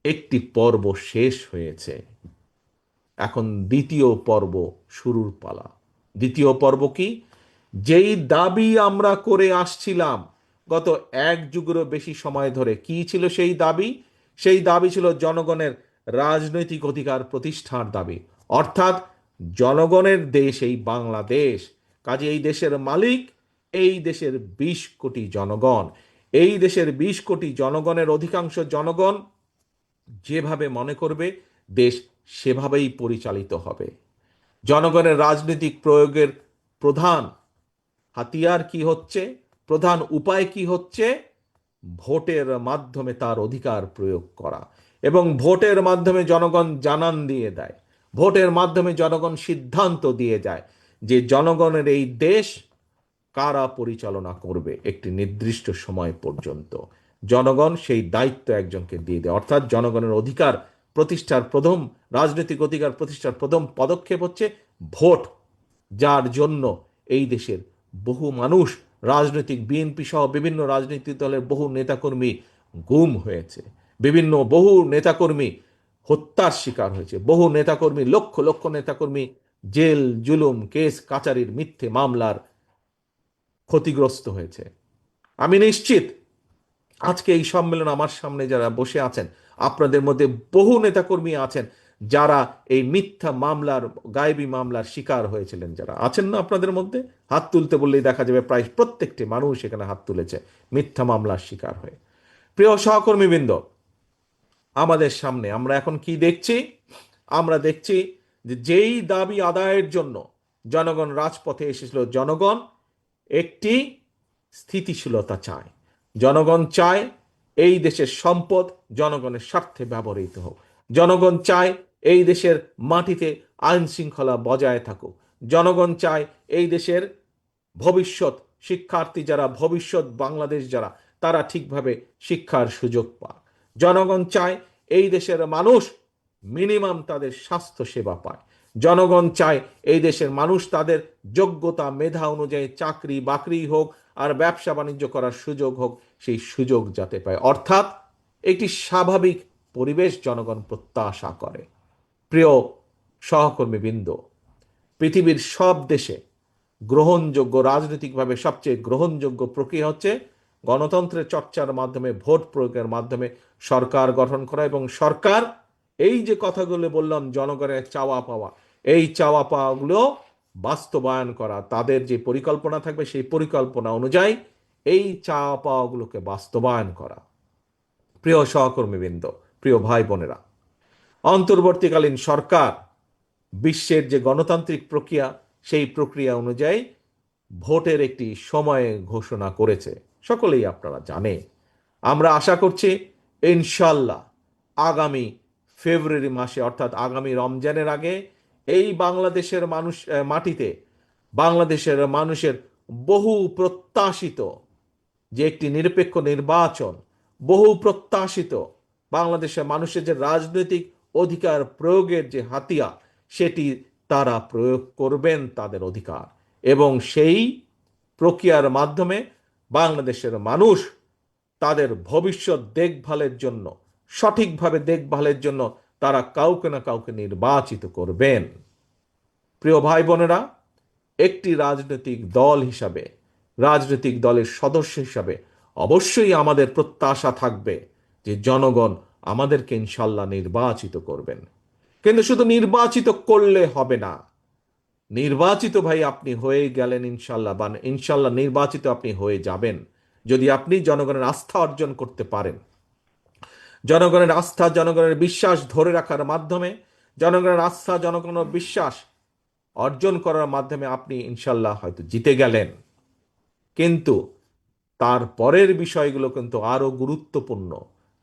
একটি পর্ব শেষ হয়েছে। এখন দ্বিতীয় পর্ব শুরুর পালা। দ্বিতীয় পর্ব কি? যেই দাবি আমরা করে আসছিলাম গত এক যুগেরও বেশি সময় ধরে, কি ছিল সেই দাবি? সেই দাবি ছিল জনগণের রাজনৈতিক অধিকার প্রতিষ্ঠার দাবি, অর্থাৎ জনগণের দেশ এই বাংলাদেশ, কাজে এই দেশের মালিক এই দেশের ২০ কোটি জনগণ। এই দেশের ২০ কোটি জনগণের অধিকাংশ জনগণ যেভাবে মনে করবে দেশ সেভাবেই পরিচালিত হবে। জনগণের রাজনৈতিক প্রয়োগের প্রধান হাতিয়ার কি হচ্ছে, প্রধান উপায় কি হচ্ছে? ভোটের মাধ্যমে তার অধিকার প্রয়োগ করা, এবং ভোটের মাধ্যমে জনগণ জানান দিয়ে দেয়, ভোটের মাধ্যমে জনগণ সিদ্ধান্ত দিয়ে যায় যে জনগণের এই দেশ কারা পরিচালনা করবে একটি নির্দিষ্ট সময় পর্যন্ত। জনগণ সেই দায়িত্ব একজনকে দিয়ে দেয়, অর্থাৎ জনগণের অধিকার প্রতিষ্ঠার প্রথম, রাজনৈতিক অধিকার প্রতিষ্ঠার প্রথম পদক্ষেপ হচ্ছে ভোট, যার জন্য এই দেশের বহু মানুষ, রাজনৈতিক বিএনপি সহ বিভিন্ন রাজনৈতিক দলের বহু নেতাকর্মী গুম হয়েছে, বহু নেতাকর্মী হত্যার শিকার হয়েছে, বহু নেতাকর্মী, লক্ষ লক্ষ নেতাকর্মী জেল জুলুম কেস কাচারির মিথ্যে মামলার ক্ষতিগ্রস্ত হয়েছে। আমি নিশ্চিত আজকে এই সম্মেলন আমার সামনে যারা বসে আছেন, আপনাদের মধ্যে বহু নেতাকর্মী আছেন যারা এই মিথ্যা মামলার, গায়েবী মামলার শিকার হয়েছিলেন। যারা আছেন না আপনাদের মধ্যে, হাত তুলতে বললেই দেখা যাবে প্রায় প্রত্যেকটি মানুষ এখানে হাত তুলেছে মিথ্যা মামলার শিকার হয়ে। প্রিয় সহকর্মীবৃন্দ, আমাদের সামনে আমরা এখন কি দেখছি? আমরা দেখছি যে যেই দাবি আদায়ের জন্য জনগণ রাজপথে এসেছিল, জনগণ একটি স্থিতিশীলতা চায়, জনগণ চায় এই দেশের সম্পদ জনগণের স্বার্থে ব্যবহৃত হোক, জনগণ চায় এই দেশের মাটিতে আইন শৃঙ্খলা বজায় থাকুক, জনগণ চায় এই দেশের ভবিষ্যৎ শিক্ষার্থী যারা, ভবিষ্যৎ বাংলাদেশ যারা, তারা ঠিকভাবে শিক্ষার সুযোগ পায়, জনগণ চায় এই দেশের মানুষ মিনিমাম তাদের স্বাস্থ্য সেবা পায়, জনগণ চায় এই দেশের মানুষ তাদের যোগ্যতা মেধা অনুযায়ী চাকরি বাকরি হোক আর ব্যবসা বাণিজ্য করার সুযোগ হোক, সেই সুযোগ যাতে পায়, অর্থাৎ একটি স্বাভাবিক পরিবেশ জনগণ প্রত্যাশা করে। প্রিয় সহকর্মীবৃন্দ, পৃথিবীর সব দেশে গ্রহণযোগ্য, রাজনৈতিকভাবে সবচেয়ে গ্রহণযোগ্য প্রক্রিয়া হচ্ছে গণতন্ত্রের চর্চার মাধ্যমে, ভোট প্রয়োগের মাধ্যমে সরকার গঠন করা, এবং সরকার এই যে কথাগুলো বললাম জনগণের চাওয়া পাওয়া, এই চাওয়া পাওয়াগুলো বাস্তবায়ন করা, তাদের যে পরিকল্পনা থাকবে সেই পরিকল্পনা অনুযায়ী এই চাওয়া পাওয়াগুলোকে বাস্তবায়ন করা। প্রিয় সহকর্মীবৃন্দ, প্রিয় ভাই বোনেরা, অন্তর্বর্তীকালীন সরকার বিশ্বের যে গণতান্ত্রিক প্রক্রিয়া, সেই প্রক্রিয়া অনুযায়ী ভোটের একটি সময় ঘোষণা করেছে, সকলেই আপনারা জানেন। আমরা আশা করছি ইনশাল্লাহ আগামী ফেব্রুয়ারি মাসে, অর্থাৎ আগামী রমজানের আগে এই বাংলাদেশের মাটিতে বাংলাদেশের মানুষের বহু প্রত্যাশিত যে একটি নিরপেক্ষ নির্বাচন, বহু প্রত্যাশিত বাংলাদেশের মানুষের যে রাজনৈতিক অধিকার প্রয়োগের যে হাতিয়ার, সেটি তারা প্রয়োগ করবেন তাদের অধিকার, এবং সেই প্রক্রিয়ার মাধ্যমে বাংলাদেশের মানুষ তাদের ভবিষ্যৎ দেখভালের জন্য, সঠিকভাবে দেখভালের জন্য তারা কাউকে না কাউকে নির্বাচিত করবেন। প্রিয় ভাই বোনেরা, একটি রাজনৈতিক দল হিসাবে, রাজনৈতিক দলের সদস্য হিসাবে অবশ্যই আমাদের প্রত্যাশা থাকবে যে জনগণ আমাদেরকে ইনশাল্লাহ নির্বাচিত করবেন। কিন্তু শুধু নির্বাচিত করলে হবে না, নির্বাচিত ভাই আপনি হয়ে গেলেন ইনশাল্লাহ, বা ইনশাল্লাহ নির্বাচিত আপনি হয়ে যাবেন যদি আপনি জনগণের আস্থা অর্জন করতে পারেন। জনগণের আস্থা, জনগণের বিশ্বাস ধরে রাখার মাধ্যমে, জনগণের আস্থা, জনগণের বিশ্বাস অর্জন করার মাধ্যমে আপনি ইনশাল্লাহ হয়তো জিতে গেলেন, কিন্তু তার পরের বিষয়গুলো কিন্তু আরো গুরুত্বপূর্ণ,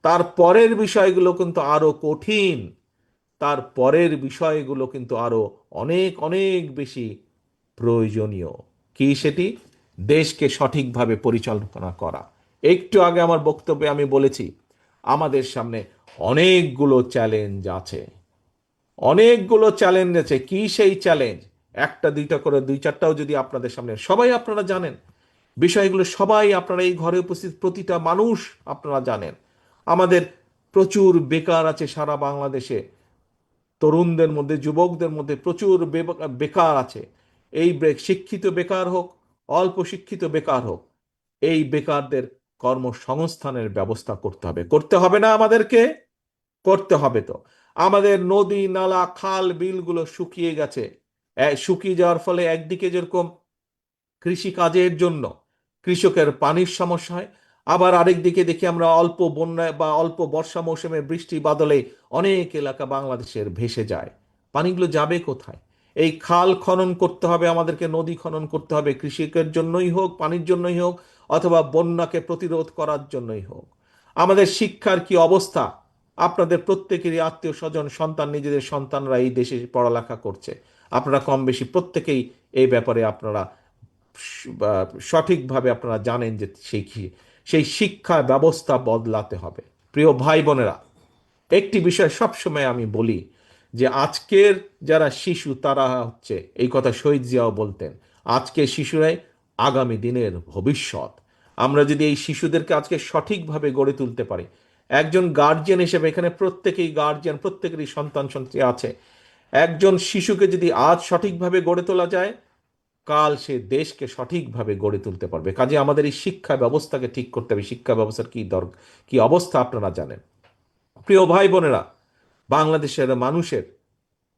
তার পরের বিষয়গুলো কিন্তু আরো কঠিন, তার পরের বিষয়গুলো কিন্তু আরো অনেক অনেক বেশি প্রয়োজনীয়। কি সেটি? দেশকে সঠিকভাবে পরিচালনা করা। একটু আগে আমার বক্তব্যে আমি বলেছি আমাদের সামনে অনেকগুলো চ্যালেঞ্জ আছে, অনেকগুলো চ্যালেঞ্জ আছে। কি সেই চ্যালেঞ্জ? একটা দুইটা করে দুই চারটাও যদি আপনাদের সামনে, সবাই আপনারা জানেন বিষয়গুলো, সবাই আপনারা এই ঘরে উপস্থিত প্রতিটা মানুষ আপনারা জানেন। আমাদের প্রচুর বেকার আছে সারা বাংলাদেশে, তরুণদের মধ্যে, যুবকদের মধ্যে প্রচুর বেকার আছে। এই শিক্ষিত বেকার হোক, অল্প শিক্ষিত বেকার হোক, এই বেকারদের কর্মসংস্থানের ব্যবস্থা করতে হবে। করতে হবে না আমাদেরকে? করতে হবে তো। আমাদের নদী নালা খাল বিলগুলো শুকিয়ে গেছে। শুকিয়ে যাওয়ার ফলে একদিকে যেরকম কৃষি কাজের জন্য কৃষকের পানির সমস্যা হয়, আবার আরেক দিকে দেখি আমরা অল্প বন্যায় বা অল্প বর্ষা মৌসুমে বৃষ্টি বাদলে অনেক এলাকা বাংলাদেশের ভেসে যায়। পানিগুলো যাবে কোথায়? এই খাল খনন করতে হবে আমাদেরকে, নদী খনন করতে হবে, কৃষিকের জন্যই হোক, পানির জন্যই হোক, অথবা বন্যাকে প্রতিরোধ করার জন্যই হোক। আমাদের শিক্ষার কি অবস্থা? আপনাদের প্রত্যেকেরই আত্মীয় স্বজন, সন্তান, নিজেদের সন্তানরা এই দেশে পড়ালেখা করছে। আপনারা কম বেশি প্রত্যেকেই এই ব্যাপারে আপনারা সঠিকভাবে আপনারা জানেন যে সেই শিক্ষা ব্যবস্থা বদলাতে হবে। প্রিয় ভাই বোনেরা, একটি বিষয় সবসময় আমি বলি যে আজকের যারা শিশু তারা হচ্ছে, এই কথা শহীদ জিয়াও বলতেন, আজকের শিশুরাই আগামী দিনের ভবিষ্যৎ। আমরা যদি এই শিশুদেরকে আজকে সঠিকভাবে গড়ে তুলতে পারি, একজন গার্জিয়ান হিসেবে, এখানে প্রত্যেকেই গার্জিয়ান, প্রত্যেকেরই সন্তান সন্ততি আছে, একজন শিশুকে যদি আজ সঠিকভাবে গড়ে তোলা যায়, কাল সে দেশকে সঠিকভাবে গড়ে তুলতে পারবে। কাজে আমাদের এই শিক্ষা ব্যবস্থাকে ঠিক করতে হবে। শিক্ষা ব্যবস্থার কি অবস্থা আপনারা জানেন। প্রিয় ভাই বোনেরা, বাংলাদেশের মানুষের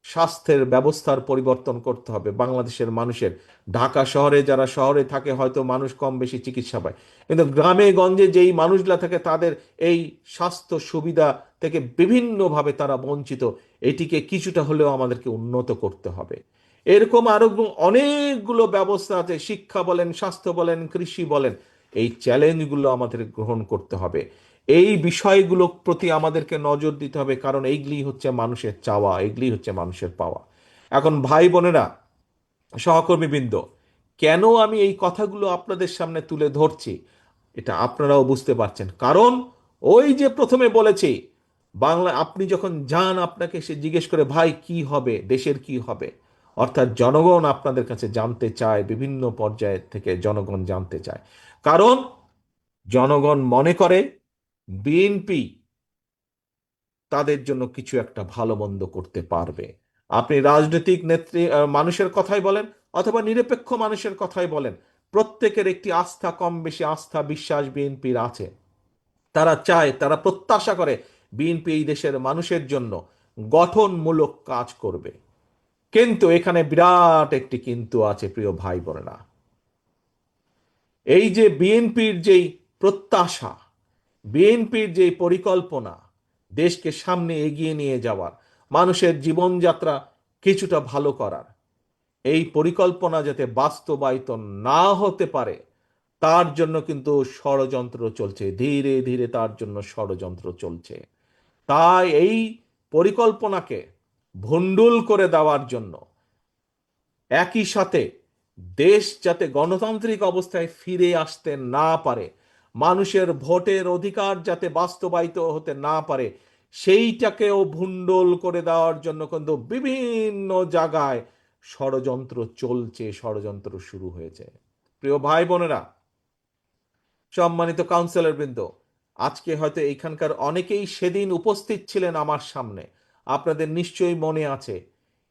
স্বাস্থ্যের ব্যবস্থার পরিবর্তন করতে হবে। বাংলাদেশের মানুষের, ঢাকা শহরে যারা শহরে থাকে হয়তো মানুষ কম বেশি চিকিৎসা পায়, কিন্তু গ্রামে গঞ্জে যেই মানুষগুলা থাকে তাদের এই স্বাস্থ্য সুবিধা থেকে বিভিন্নভাবে তারা বঞ্চিত। এটিকে কিছুটা হলেও আমাদেরকে উন্নত করতে হবে। এরকম আরো অনেকগুলো ব্যবস্থা আছে, শিক্ষা বলেন, স্বাস্থ্য বলেন, কৃষি বলেন। এই চ্যালেঞ্জগুলো আমাদের গ্রহণ করতে হবে। এই বিষয়গুলোর প্রতি আমাদেরকে নজর দিতে হবে, কারণ এইগুলি হচ্ছে মানুষের চাওয়া, এগুলি হচ্ছে মানুষের পাওয়া। এখন ভাই বোনেরা, সহকর্মীবৃন্দ, কেন আমি এই কথাগুলো আপনাদের সামনে তুলে ধরছি এটা আপনারাও বুঝতে পারছেন। কারণ ওই যে প্রথমে বলেছি, বাংলা আপনি যখন যান আপনাকে সে জিজ্ঞেস করে ভাই কি হবে, দেশের কি হবে, অর্থাৎ জনগণ আপনাদের কাছে জানতে চায়, বিভিন্ন পর্যায়ে থেকে জনগণ জানতে চায়। কারণ জনগণ মনে করে বিএনপি তাদের জন্য কিছু একটা ভালো মন্দ করতে পারবে। আপনি রাজনৈতিক নেত্রী মানুষের কথাই বলেন অথবা নিরপেক্ষ মানুষের কথাই বলেন, প্রত্যেকের একটি আস্থা, কম বেশি আস্থা বিশ্বাস বিএনপির আছে। তারা চায়, তারা প্রত্যাশা করে বিএনপি এই দেশের মানুষের জন্য গঠনমূলক কাজ করবে। কিন্তু এখানে বিরাট একটি কিন্তু আছে প্রিয় ভাই বোনেরা। এই যে বিএনপির যেই প্রত্যাশা, বিএনপির যে পরিকল্পনা, দেশকে সামনে এগিয়ে নিয়ে যাওয়ার, মানুষের জীবনযাত্রা কিছুটা ভালো করার, এই পরিকল্পনা যাতে বাস্তবায়িত না হতে পারে তার জন্য কিন্তু ষড়যন্ত্র চলছে, ধীরে ধীরে তার জন্য ষড়যন্ত্র চলছে। তাই এই পরিকল্পনাকে ভণ্ডুল করে দেওয়ার জন্য, একই সাথে দেশ যাতে গণতান্ত্রিক অবস্থায় ফিরে আসতে না পারে, মানুষের ভোটের অধিকার যাতে বাস্তবায়িত হতে না পারে, সেইটাকেও ভণ্ডুল করে দেওয়ার জন্য কিন্তু বিভিন্ন জায়গায় ষড়যন্ত্র চলছে, ষড়যন্ত্র শুরু হয়েছে। প্রিয় ভাই বোনেরা, সম্মানিত কাউন্সিলর বৃন্দ, আজকে হয়তো এইখানকার অনেকেই সেদিন উপস্থিত ছিলেন আমার সামনে। আপনাদের নিশ্চয়ই মনে আছে,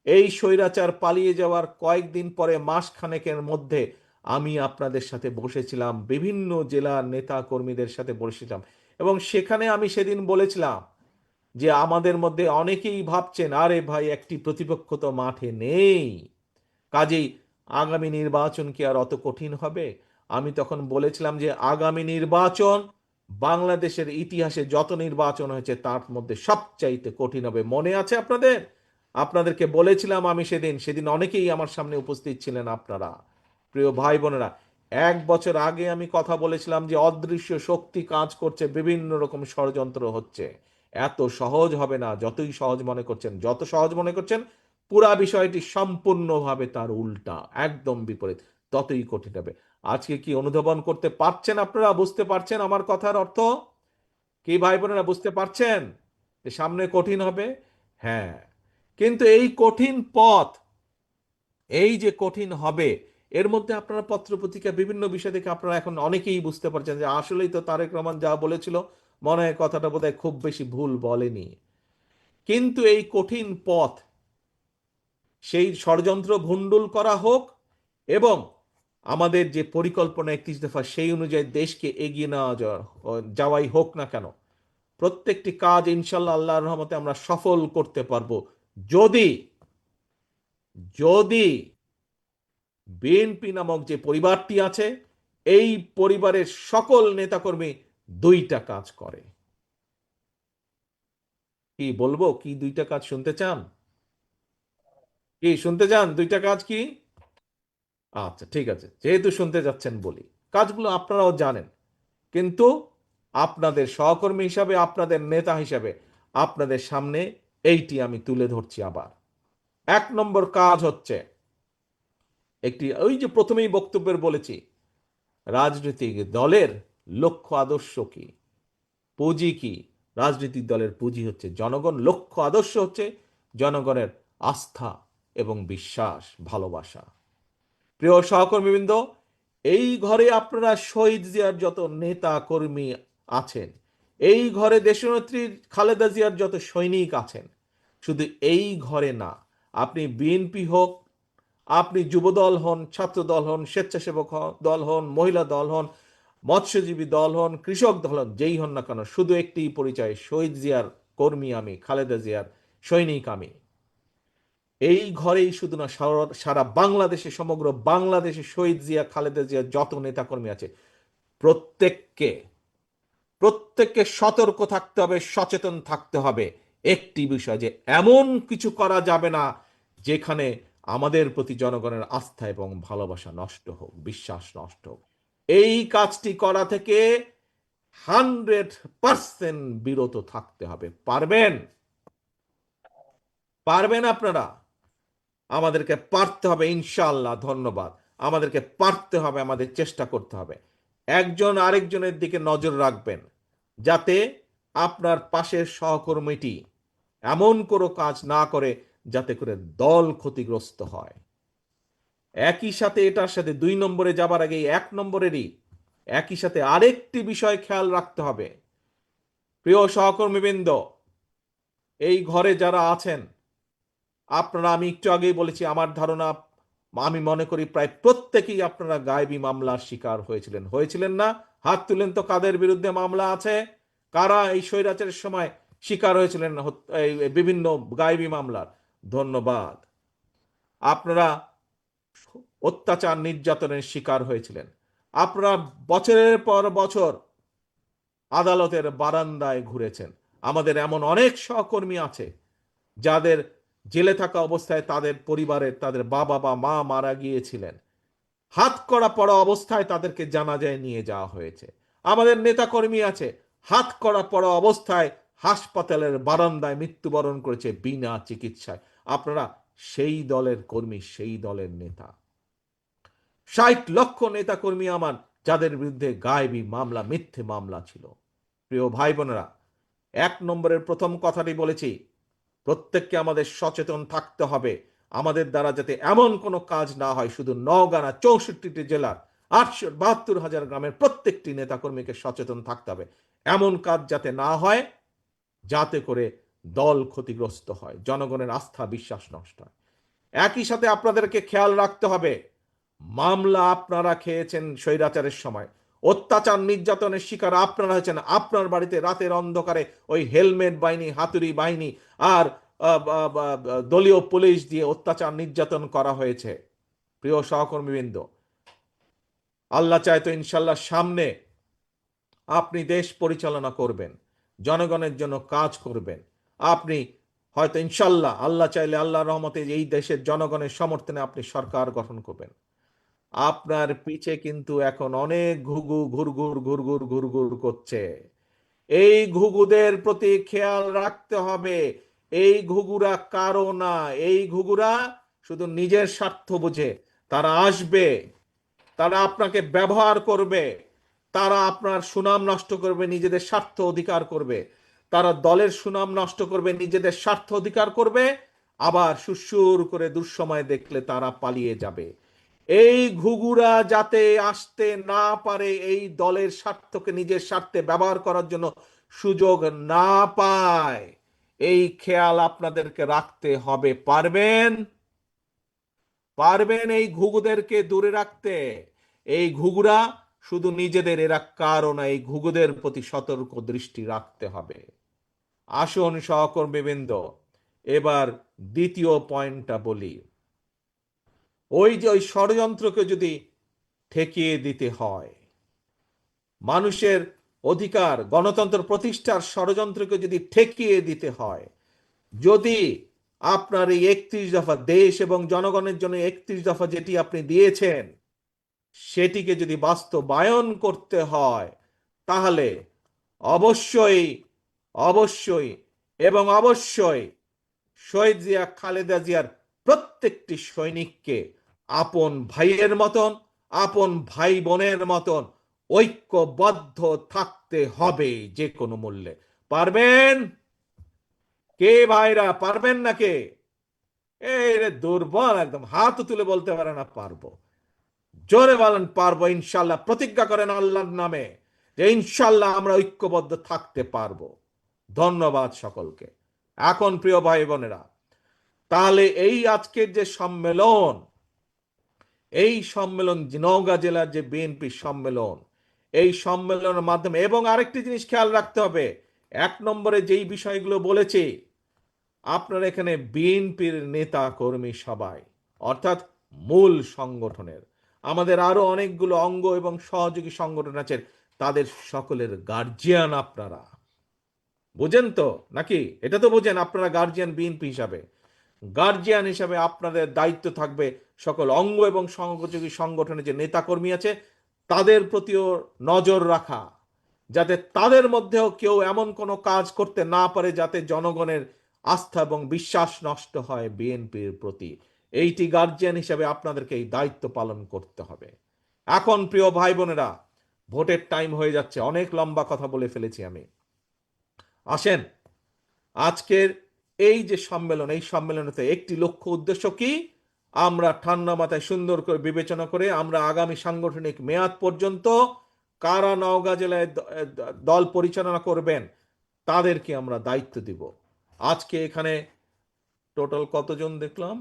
এই স্বৈরাচার পালিয়ে যাওয়ার কয়েকদিন পরে, মাস খানেকের মধ্যে আমি আপনাদের সাথে বসেছিলাম, বিভিন্ন জেলার নেতা কর্মীদের সাথে বসেছিলাম, এবং সেখানে আমি সেদিন বলেছিলাম যে আমাদের মধ্যে অনেকেই ভাবছেন আরে ভাই একটি প্রতিপক্ষ তো মাঠে নেই, কাজেই আগামী নির্বাচন কি আর অত কঠিন হবে? আমি তখন বলেছিলাম যে আগামী নির্বাচন বাংলাদেশের ইতিহাসে যত নির্বাচন হয়েছে তার মধ্যে সবচাইতে কঠিন হবে। মনে আছে আপনাদের? আপনাদেরকে বলেছিলাম আমি সেদিন অনেকেই আমার সামনে উপস্থিত ছিলেন আপনারা, প্রিয় ভাই বোনেরা। 1 বছর আগে আমি কথা বলেছিলাম যে অদৃশ্য শক্তি কাজ করছে, বিভিন্ন রকম ষড়যন্ত্র হচ্ছে, এত সহজ হবে না যতই সহজ মনে করছেন। যত সহজ মনে করছেন, পুরা বিষয়টি সম্পূর্ণভাবে তার উল্টা, একদম বিপরীত, ততই কঠিন হবে। আজকে কি অনুধাবন করতে পারছেন আপনারা? বুঝতে পারছেন আমার কথার অর্থ কি ভাই বোনেরা? বুঝতে পারছেন যে সামনে কঠিন হবে? হ্যাঁ, কিন্তু এই কঠিন পথ, এই যে কঠিন হবে, এর মধ্যে আপনারা পত্রপত্রিকা বিভিন্ন বিষয় থেকে আপনারা এখন অনেকেই বুঝতে পারছেন যে আসলেই তো তারেক রহমান যা বলেছিল, মনে হয় কথাটা বোধহয় খুব বেশি ভুল বলেনি। কিন্তু এই কঠিন পথ, সেই ষড়যন্ত্র ভণ্ডুল করা হোক এবং আমাদের যে পরিকল্পনা 31 দফা, সেই অনুযায়ী দেশকে এগিয়ে নেওয়া যাওয়াই হোক না কেন, প্রত্যেকটি কাজ ইনশাল্লাহ আল্লাহর রহমতে আমরা সফল করতে পারবো, যদি যদি বিএনপি নামক যে পরিবারটি আছে, এই পরিবারের সকল নেতাকর্মী 2টা কাজ করে। কি বলবো? কি 2টা কাজ শুনতে চান? কি শুনতে চান? 2টা কাজ কি? আচ্ছা, ঠিক আছে, যেহেতু শুনতে যাচ্ছেন বলি। কাজগুলো আপনারাও জানেন, কিন্তু আপনাদের সহকর্মী হিসাবে, আপনাদের নেতা হিসাবে আপনাদের সামনে এইটি আমি তুলে ধরছি আবার। 1 নম্বর কাজ হচ্ছে, একটি, ওই যে প্রথমেই বক্তব্যের বলেছি, রাজনৈতিক দলের লক্ষ্য আদর্শ কি, পুঁজি কি? রাজনৈতিক দলের পুঁজি হচ্ছে জনগণ, লক্ষ্য আদর্শ হচ্ছে জনগণের আস্থা এবং বিশ্বাস, ভালোবাসা। প্রিয় সহকর্মীবৃন্দ, এই ঘরে আপনারা শহীদ জিয়ার যত নেতা কর্মী আছেন, এই ঘরে দেশনেত্রী খালেদা জিয়ার যত সৈনিক আছেন, শুধু এই ঘরে না, আপনি বিএনপি হোক, আপনি যুবদল হন, ছাত্রদল হন, স্বেচ্ছাসেবক দল হন, মহিলা দল হন, মৎস্যজীবী দল হন, কৃষক দল হন, যেই হন না কেন, শুধু একটি পরিচয়, শহীদ জিয়ার কর্মী আমি, খালেদা জিয়ার সৈনিক আমি। এই ঘরেই শুধু না, সারা বাংলাদেশে, সমগ্র বাংলাদেশে শহীদ জিয়া, খালেদা জিয়া যত নেতাকর্মী আছে, প্রত্যেককে প্রত্যেককে সতর্ক থাকতে হবে, সচেতন থাকতে হবে একটি বিষয়, যে এমন কিছু করা যাবে না যেখানে আমাদের প্রতি জনগণের আস্থা এবং ভালোবাসা নষ্ট হোক, বিশ্বাস নষ্ট হোক। এই কাজটি করা থেকে 100% বিরত থাকতে হবে। পারবেন? পারবেন আপনারা? আমাদেরকে পারতে হবে ইনশাআল্লাহ। ধন্যবাদ। আমাদেরকে পারতে হবে, আমাদের চেষ্টা করতে হবে। একজন আরেকজনের দিকে নজর রাখবেন, যাতে আপনার পাশের সহকর্মীটি এমন কোনো কাজ না করে যাতে করে দল ক্ষতিগ্রস্ত হয়। একই সাথে, এটার সাথে 2 নম্বরে যাবার আগে 1 নম্বরেরই একই সাথে আরেকটি বিষয় খেয়াল রাখতে হবে। প্রিয় সহকর্মীবৃন্দ, এই ঘরে যারা আছেন আপনারা, আমি একটু আগেই বলেছি, আমার ধারণা, আমি মনে করি প্রায় প্রত্যেকেই আপনারা গায়েবী মামলার শিকার হয়েছিলেন না? হাত তুলেন তো, কাদের বিরুদ্ধে মামলা আছে, কারা এই স্বৈরাচারের সময় শিকার হয়েছিলেন এই বিভিন্ন গায়েবী মামলার? ধন্যবাদ। আপনারা অত্যাচার নির্যাতনের শিকার হয়েছিলেন, আপনারা বছরের পর বছর আদালতের বারান্দায় ঘুরেছেন। আমাদের এমন অনেক সহকর্মী আছে যাদের জেলে থাকা অবস্থায় তাদের পরিবারের, তাদের বাবা বা মা মারা গিয়েছিলেন, হাত করা পড়া অবস্থায় তাদেরকে জানাজায় নিয়ে যাওয়া হয়েছে। আমাদের নেতাকর্মী আছে, হাত করা পড়া অবস্থায় হাসপাতালের বারান্দায় মৃত্যুবরণ করেছে বিনা চিকিৎসায়। আপনারা সেই দলের কর্মী, সেই দলের নেতা। 60 লক্ষ নেতাকর্মী আমার, যাদের বিরুদ্ধে গায়েবী মামলা, মিথ্যে মামলা ছিল। প্রিয় ভাই বোনেরা, 1 নম্বরের প্রথম কথাটি বলেছি, প্রত্যেককে আমাদের সচেতন থাকতে হবে, আমাদের দ্বারা যাতে এমন কোনো কাজ না হয়। শুধু নওগাঁ না, 64টি জেলার 872,000 গ্রামের প্রত্যেকটি নেতাকর্মীকে সচেতন থাকতে হবে, এমন কাজ যাতে না হয় যাতে করে দল ক্ষতিগ্রস্ত হয়, জনগণের আস্থা বিশ্বাস নষ্ট হয়। একই সাথে আপনাদেরকে খেয়াল রাখতে হবে, মামলা আপনারা খেয়েছেন স্বৈরাচারের সময়, অত্যাচার নির্যাতনের শিকার আপনারা হয়েছেন। আপনার বাড়িতে রাতের অন্ধকারে ওই হেলমেট বাহিনী, হাতুড়ি বাহিনী আর দলীয় পুলিশ দিয়ে অত্যাচার নির্যাতন করা হয়েছে। প্রিয় সহকর্মীবৃন্দ, আল্লাহ চায় তো ইনশাল্লাহ সামনে আপনি দেশ পরিচালনা করবেন, জনগণের জন্য কাজ করবেন, আপনি হয়তো ইনশাল্লাহ আল্লাহ চাইলে আল্লাহর রহমতে এই দেশের জনগণের সমর্থনে আপনি সরকার গঠন করবেন। আপনার পিছে কিন্তু এখন অনেক ঘুঘু ঘুরঘুর ঘুরঘুর ঘুরঘুর করছে। এই ঘুঘুদের প্রতি খেয়াল রাখতে হবে। এই ঘুঘুরা কারো না, এই ঘুঘুরা শুধু নিজের স্বার্থ বুঝে। তারা আসবে, তারা আপনাকে ব্যবহার করবে, তারা আপনার সুনাম নষ্ট করবে, নিজেদের স্বার্থ অধিকার করবে। তারা দলের সুনাম নষ্ট করবে, নিজেদের স্বার্থ অধিকার করবে, আবার সুসুর করে দুঃসময় দেখলে তারা পালিয়ে যাবে। এই ঘুঘুরা যাতে আসতে না পারে, এই দলের স্বার্থকে নিজের স্বার্থে ব্যবহার করার জন্য সুযোগ না পায়, এই খেয়াল আপনাদেরকে রাখতে হবে। পারবেন? পারবেন এই ঘুঘুদেরকে দূরে রাখতে? এই ঘুঘুরা শুধু নিজেদের, এরা কারো না। এই ঘুঘুদের প্রতি সতর্ক দৃষ্টি রাখতে হবে। আসুন সহকর্মীবৃন্দ, এবার দ্বিতীয় পয়েন্টটা বলি। ওই যে ওই ষড়যন্ত্রকে যদি ঠেকিয়ে দিতে হয়, মানুষের অধিকার গণতন্ত্র প্রতিষ্ঠার ষড়যন্ত্রকে যদি ঠেকিয়ে দিতে হয়, যদি আপনার এই 31 দফা দেশ এবং জনগণের জন্য 31 দফা যেটি আপনি দিয়েছেন সেটিকে যদি বাস্তবায়ন করতে হয়, তাহলে অবশ্যই অবশ্যই এবং অবশ্যই শহীদ জিয়া, খালেদা জিয়ার প্রত্যেকটি সৈনিককে আপন ভাইয়ের মতন, আপন ভাই বোনের মতন ঐক্যবদ্ধ থাকতে হবে যে কোনো মূল্যে। পারবেন? কে ভাইরা পারবেন না? কে এই রে দুর্বল, একদম হাত তুলে বলতে পারে না পারবো? জোরে বলেন পারবো ইনশাল্লাহ। প্রতিজ্ঞা করেন আল্লাহর নামে যে ইনশাল্লাহ আমরা ঐক্যবদ্ধ থাকতে পারবো। ধন্যবাদ সকলকে। এখন প্রিয় ভাই বোনেরা, তাহলে এই আজকের যে সম্মেলন, এই সম্মেলন নওগাঁ জেলার যে বিএনপি সম্মেলন, এই সম্মেলনের মাধ্যমে, এবং আরেকটি জিনিস খেয়াল রাখতে হবে, 1 নম্বরে যেই বিষয়গুলো বলেছি, আপনার এখানে বিএনপির নেতা কর্মী সবাই, অর্থাৎ মূল সংগঠনের, আমাদের আরো অনেকগুলো অঙ্গ এবং সহযোগী সংগঠন আছে, তাদের সকলের গার্জিয়ান আপনারা। বুঝেন তো নাকি? এটা তো বোঝেন আপনারা গার্জিয়ান বিএনপি হিসাবে। গার্জিয়ান হিসাবে আপনাদের দায়িত্ব থাকবে সকল অঙ্গ এবং সহযোগী সংগঠনের যে নেতাকর্মী আছে তাদের প্রতিও নজর রাখা, যাতে তাদের মধ্যেও কেউ এমন কোনো কাজ করতে না পারে যাতে জনগণের আস্থা এবং বিশ্বাস নষ্ট হয় বিএনপির প্রতি। এইটি গার্জিয়ান হিসাবে আপনাদেরকে এই দায়িত্ব পালন করতে হবে। এখন প্রিয় ভাই বোনেরা, ভোটের টাইম হয়ে যাচ্ছে, অনেক লম্বা কথা বলে ফেলেছি আমি। আসেন, আজকের এই যে সম্মেলন, এই সম্মেলনেতে একটি লক্ষ্য উদ্দেশ্য কি, আমরা ঠান্ডা মাথায় সুন্দর করে বিবেচনা করে আমরা আগামী সাংগঠনিক মেয়াদ পর্যন্ত কারা নওগাঁ জেলায় দল পরিচালনা করবেন তাদেরকে আমরা দায়িত্ব দিব। আজকে এখানে টোটাল কতজন দেখলাম?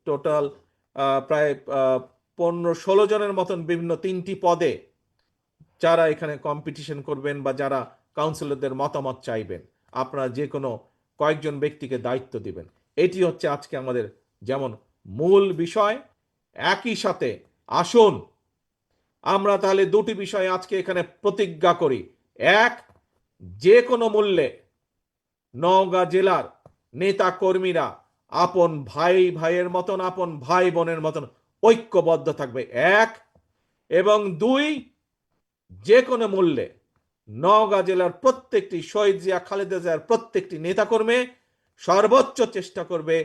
টোটাল প্রায় 15-16 জনের মতন বিভিন্ন 3টি পদে যারা এখানে কম্পিটিশন করবেন বা যারা কাউন্সিলরদের মতামত চাইবেন, আপনারা যে কোনো কয়েকজন ব্যক্তিকে দায়িত্ব দিবেন। এটি হচ্ছে আজকে আমাদের যেমন মূল বিষয়। একই সাথে আসুন আমরা তাহলে দুটি বিষয় আজকে এখানে প্রতিজ্ঞা করি। এক, যে কোনো মূল্যে নওগাঁ জেলার নেতা কর্মীরা আপন ভাই ভাইয়ের মতন, আপন ভাই বোনের মতন ঐক্যবদ্ধ থাকবে। এক। এবং দুই, যে কোনো মূল্যে নওগাঁ জেলার প্রত্যেকটি শহীদ জিয়া, খালেদা জিয়ার প্রত্যেকটি নেতাকর্মী সর্বোচ্চ চেষ্টা করবে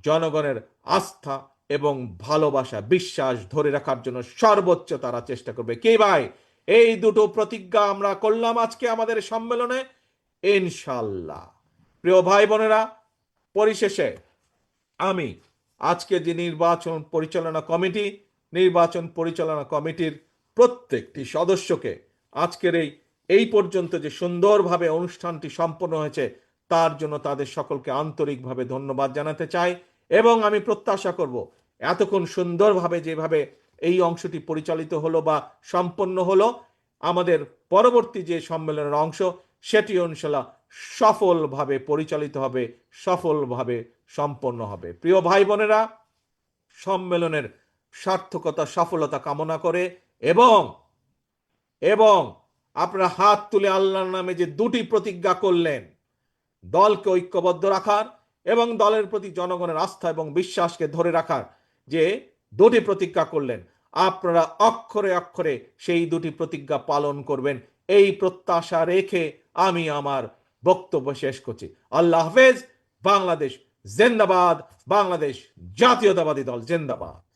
জনগণের আস্থা এবং ভালোবাসা, বিশ্বাস ধরে রাখার জন্য সর্বোচ্চ তারা চেষ্টা করবে। কি ভাই, এই দুটো প্রতিজ্ঞা আমরা করলাম আজকে আমাদের সম্মেলনে ইনশাল্লাহ। প্রিয় ভাই বোনেরা, পরিশেষে আমি আজকে যে নির্বাচন পরিচালনা কমিটির প্রত্যেকটি সদস্যকে আজকের এই পর্যন্ত যে সুন্দরভাবে অনুষ্ঠানটি সম্পন্ন হয়েছে তার জন্য তাদের সকলকে আন্তরিকভাবে ধন্যবাদ জানাতে চাই। এবং আমি প্রত্যাশা করব এতক্ষণ সুন্দরভাবে যেভাবে এই অংশটি পরিচালিত হলো বা সম্পন্ন হলো, আমাদের পরবর্তী যে সম্মেলনের অংশ সেটি ইনশাল্লাহ সফলভাবে পরিচালিত হবে, সফলভাবে সম্পন্ন হবে। প্রিয় ভাই বোনেরা, সম্মেলনের সার্থকতা, সফলতা কামনা করে এবং এবং আপনারা হাত তুলে আল্লাহর নামে যে দুটি প্রতিজ্ঞা করলেন, দলকে ঐক্যবদ্ধ রাখার এবং দলের প্রতি জনগণের আস্থা এবং বিশ্বাসকে ধরে রাখার যে দুটি প্রতিজ্ঞা করলেন, আপনারা অক্ষরে অক্ষরে সেই দুটি প্রতিজ্ঞা পালন করবেন, এই প্রত্যাশা রেখে আমি আমার বক্তব্য শেষ করছি। আল্লাহ হাফেজ। বাংলাদেশ জিন্দাবাদ। বাংলাদেশ জাতীয়তাবাদী দল জিন্দাবাদ।